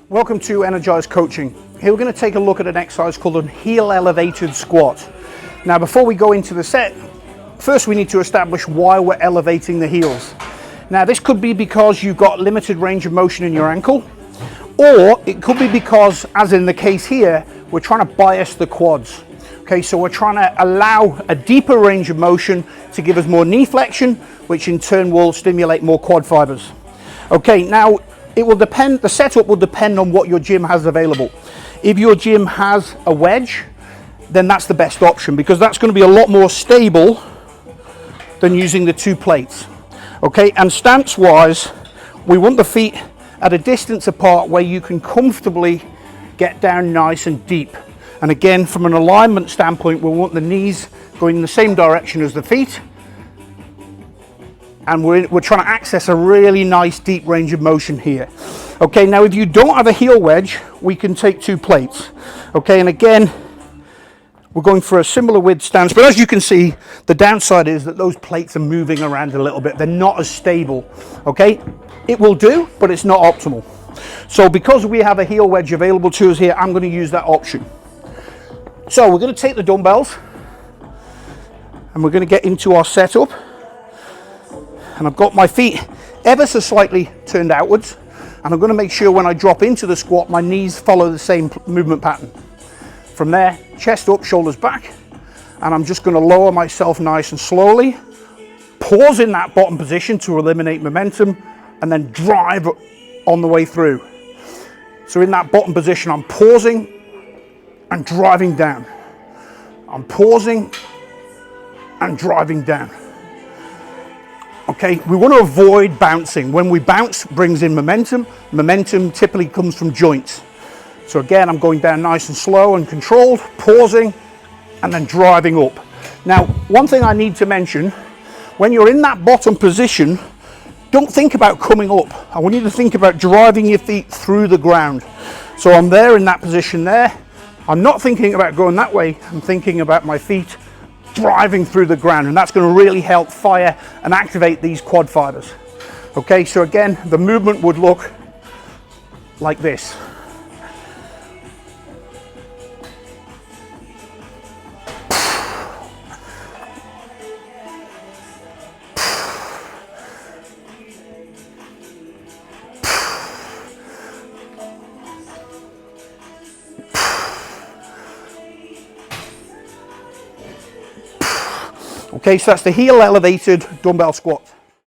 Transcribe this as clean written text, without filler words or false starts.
Welcome to Energized Coaching. Here we're going to take a look at an exercise called a heel elevated squat. Now before we go into the set, first we need to establish why we're elevating the heels. Now this could be because you've got limited range of motion in your ankle, or it could be because, as in the case here, we're trying to bias the quads. Okay, so we're trying to allow a deeper range of motion to give us more knee flexion, which in turn will stimulate more quad fibers. Okay, now it will depend, the setup will depend on what your gym has available. If your gym has a wedge, then that's the best option because that's going to be a lot more stable than using the two plates. Okay, and stance wise, we want the feet at a distance apart where you can comfortably get down nice and deep. And again, from an alignment standpoint, we want the knees going in the same direction as the feet. And we're trying to access a really nice deep range of motion here. Okay, now if you don't have a heel wedge, we can take two plates. Okay, and again, we're going for a similar width stance, but as you can see, the downside is that those plates are moving around a little bit. They're not as stable. Okay, it will do, but it's not optimal. So because we have a heel wedge available to us here, I'm going to use that option. So we're going to take the dumbbells and we're going to get into our setup. And I've got my feet ever so slightly turned outwards, and I'm going to make sure when I drop into the squat my knees follow the same movement pattern. From there, chest up, shoulders back, and I'm just going to lower myself nice and slowly, pause in that bottom position to eliminate momentum, and then drive on the way through. So in that bottom position, I'm pausing and driving down. I'm pausing and driving down. Okay, we want to avoid bouncing. When we bounce, it brings in momentum. Momentum typically comes from joints. So again, I'm going down nice and slow and controlled, pausing, and then driving up. Now, one thing I need to mention, when you're in that bottom position, don't think about coming up. I want you to think about driving your feet through the ground. So I'm there in that position there. I'm not thinking about going that way. I'm thinking about my feet driving through the ground, and that's going to really help fire and activate these quad fibers. Okay, so again, the movement would look like this. Okay, so that's the heel elevated dumbbell squat.